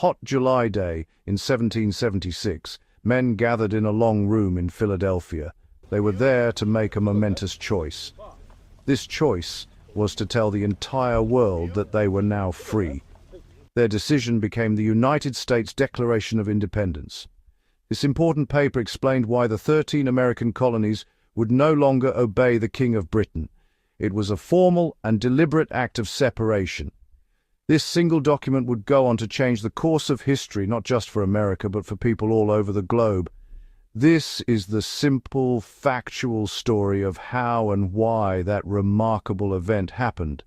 hot July day in 1776, men gathered in a long room in Philadelphia. They were there to make a momentous choice. This choice was to tell the entire world that they were now free. Their decision became the United States Declaration of Independence. This important paper explained why the 13 American colonies would no longer obey the King of Britain. It was a formal and deliberate act of separation. This single document would go on to change the course of history, not just for America, but for people all over the globe. This is the simple, factual story of how and why that remarkable event happened.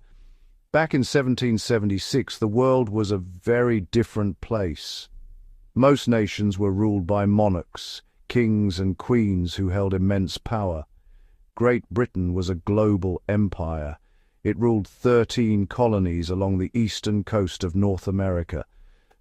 Back in 1776, the world was a very different place. Most nations were ruled by monarchs, kings and queens who held immense power. Great Britain was a global empire. It ruled 13 colonies along the eastern coast of North America.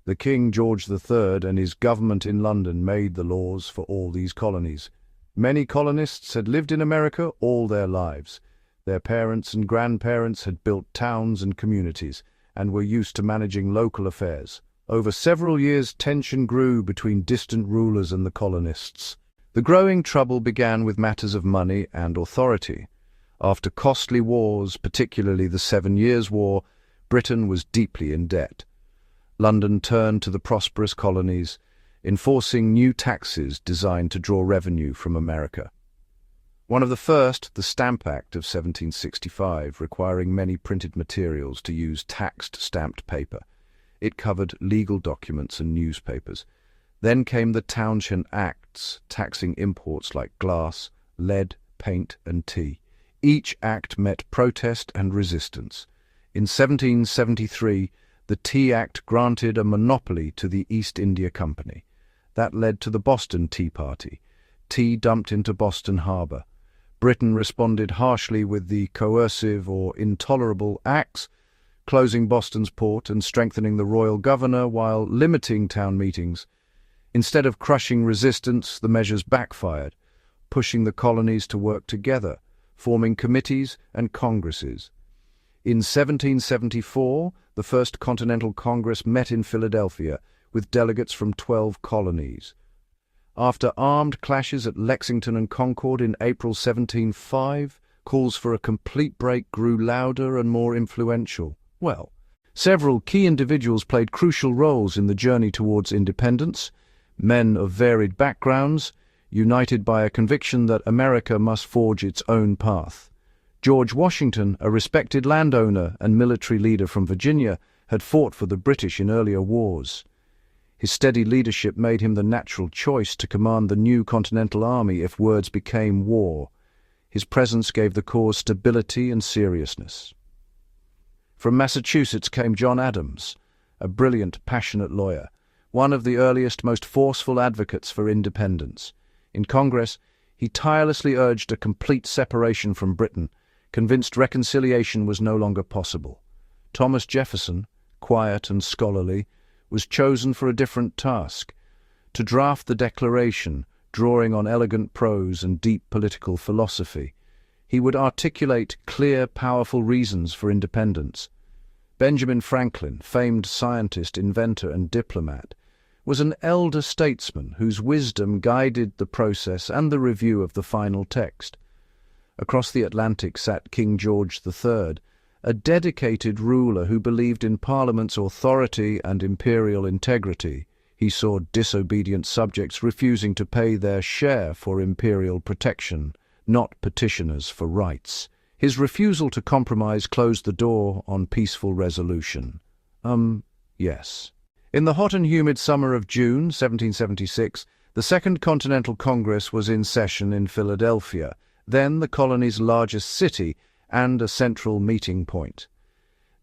The King George III and his government in London made the laws for all these colonies. Many colonists had lived in America all their lives. Their parents and grandparents had built towns and communities, and were used to managing local affairs. Over several years, tension grew between distant rulers and the colonists. The growing trouble began with matters of money and authority. After costly wars, particularly the 7 Years' War, Britain was deeply in debt. London turned to the prosperous colonies, enforcing new taxes designed to draw revenue from America. One of the first, the Stamp Act of 1765, requiring many printed materials to use taxed stamped paper. It covered legal documents and newspapers. Then came the Townshend Acts, taxing imports like glass, lead, paint, and tea. Each act met protest and resistance. In 1773, the Tea Act granted a monopoly to the East India Company. That led to the Boston Tea Party. Tea dumped into Boston Harbor. Britain responded harshly with the coercive or intolerable acts, closing Boston's port and strengthening the royal governor while limiting town meetings. Instead of crushing resistance, the measures backfired, pushing the colonies to work together, forming committees and congresses. In 1774, the First Continental Congress met in Philadelphia with delegates from 12 colonies. After armed clashes at Lexington and Concord in April 1705, calls for a complete break grew louder and more influential. Several key individuals played crucial roles in the journey towards independence, men of varied backgrounds, united by a conviction that America must forge its own path. George Washington, a respected landowner and military leader from Virginia, had fought for the British in earlier wars. His steady leadership made him the natural choice to command the new Continental Army if words became war. His presence gave the cause stability and seriousness. From Massachusetts came John Adams, a brilliant, passionate lawyer, one of the earliest, most forceful advocates for independence. In Congress, he tirelessly urged a complete separation from Britain, convinced reconciliation was no longer possible. Thomas Jefferson, quiet and scholarly, was chosen for a different task, to draft the Declaration, drawing on elegant prose and deep political philosophy. He would articulate clear, powerful reasons for independence. Benjamin Franklin, famed scientist, inventor, and diplomat, was an elder statesman whose wisdom guided the process and the review of the final text. Across the Atlantic sat King George III, a dedicated ruler who believed in Parliament's authority and imperial integrity. He saw disobedient subjects refusing to pay their share for imperial protection, not petitioners for rights. His refusal to compromise closed the door on peaceful resolution. Yes. In the hot and humid summer of June 1776, the Second Continental Congress was in session in Philadelphia, then the colony's largest city and a central meeting point.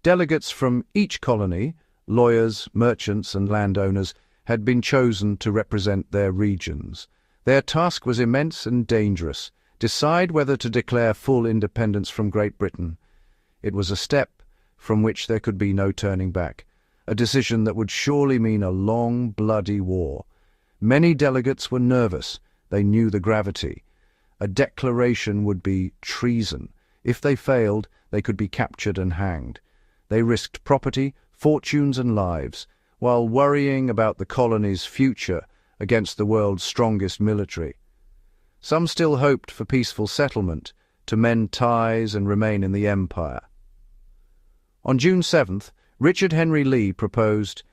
Delegates from each colony, lawyers, merchants, and landowners, had been chosen to represent their regions. Their task was immense and dangerous: decide whether to declare full independence from Great Britain. It was a step from which there could be no turning back, a decision that would surely mean a long, bloody war. Many delegates were nervous. They knew the gravity. A declaration would be treason. If they failed, they could be captured and hanged. They risked property, fortunes, and lives. while worrying about the colony's future against the world's strongest military. Some still hoped for peaceful settlement, to mend ties and remain in the empire. On June 7th, Richard Henry Lee proposed,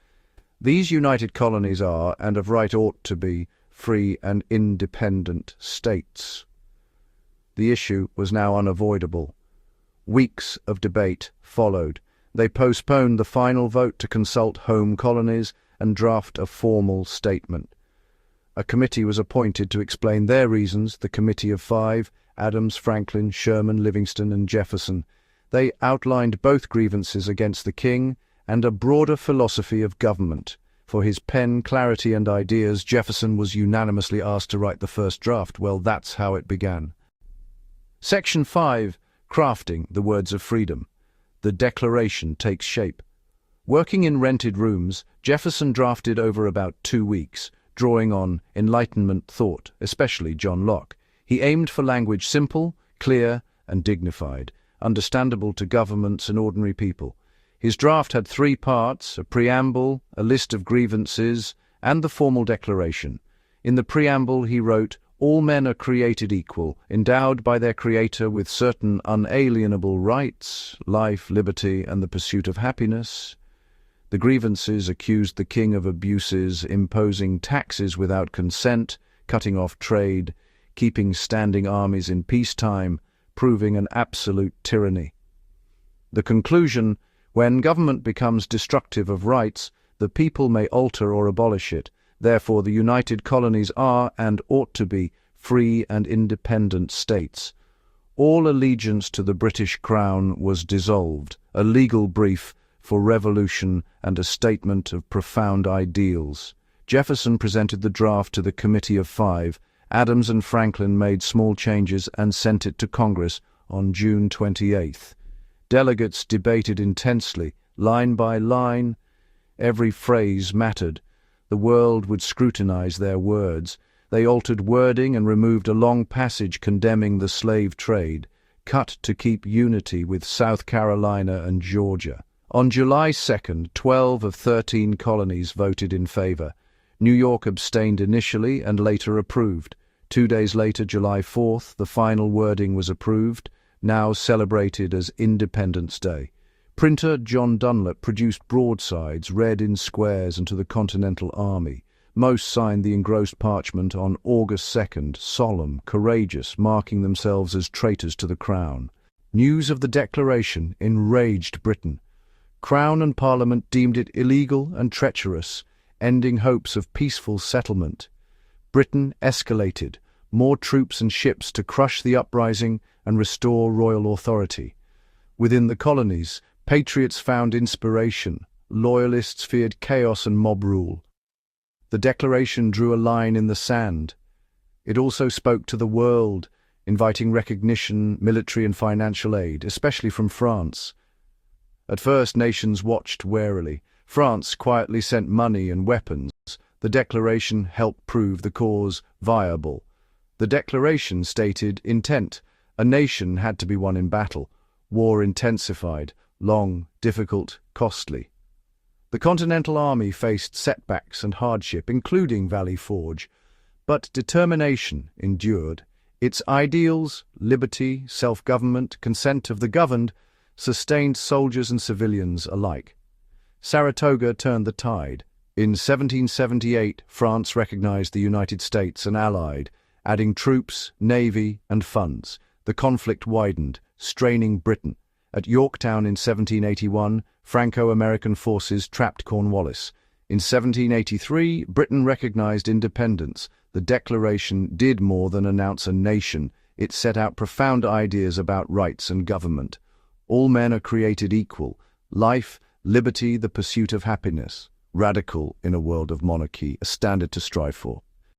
"These united colonies are, and of right ought to be, free and independent states." The issue was now unavoidable. Weeks of debate followed. They postponed the final vote to consult home colonies and draft a formal statement. A committee was appointed to explain their reasons, the Committee of Five: Adams, Franklin, Sherman, Livingston, and Jefferson. They outlined both grievances against the king and a broader philosophy of government. For his pen, clarity, and ideas, Jefferson was unanimously asked to write the first draft. Well, that's how it began. Section 5, Crafting the Words of Freedom. The Declaration takes shape. Working in rented rooms, Jefferson drafted over about 2 weeks, drawing on Enlightenment thought, especially John Locke. He aimed for language simple, clear, and dignified, understandable to governments and ordinary people. His draft had 3 parts: a preamble, a list of grievances, and the formal declaration. In the preamble he wrote, "All men are created equal, endowed by their Creator with certain unalienable rights, life, liberty, and the pursuit of happiness." The grievances accused the king of abuses, imposing taxes without consent, cutting off trade, keeping standing armies in peacetime, proving an absolute tyranny. The conclusion: when government becomes destructive of rights, the people may alter or abolish it. Therefore, the United Colonies are, and ought to be, free and independent states. All allegiance to the British Crown was dissolved, a legal brief for revolution and a statement of profound ideals. Jefferson presented the draft to the Committee of Five. Adams and Franklin made small changes and sent it to Congress on June 28th. Delegates debated intensely, line by line. Every phrase mattered. The world would scrutinize their words. They altered wording and removed a long passage condemning the slave trade, cut to keep unity with South Carolina and Georgia. On July 2nd, 12 of 13 colonies voted in favor. New York abstained initially and later approved. 2 days later, July 4th, the final wording was approved, now celebrated as Independence Day. Printer John Dunlap produced broadsides read in squares and to the Continental Army. Most signed the engrossed parchment on August 2nd, solemn, courageous, marking themselves as traitors to the Crown. News of the Declaration enraged Britain. Crown and Parliament deemed it illegal and treacherous, ending hopes of peaceful settlement. Britain escalated, more troops and ships to crush the uprising and restore royal authority. Within the colonies, patriots found inspiration. Loyalists feared chaos and mob rule. The Declaration drew a line in the sand. It also spoke to the world, inviting recognition, military and financial aid, especially from France. At first, nations watched warily. France quietly sent money and weapons. The Declaration helped prove the cause viable. The Declaration stated intent: a nation had to be won in battle. War intensified, long, difficult, costly. The Continental Army faced setbacks and hardship, including Valley Forge, but determination endured. Its ideals, liberty, self-government, consent of the governed, sustained soldiers and civilians alike. Saratoga turned the tide. In 1778, France recognized the United States and allied, adding troops, navy, and funds. The conflict widened, straining Britain. At Yorktown in 1781, Franco-American forces trapped Cornwallis. In 1783, Britain recognized independence. The Declaration did more than announce a nation. It set out profound ideas about rights and government. All men are created equal. Life, liberty, the pursuit of happiness. Radical in a world of monarchy, a standard to strive for.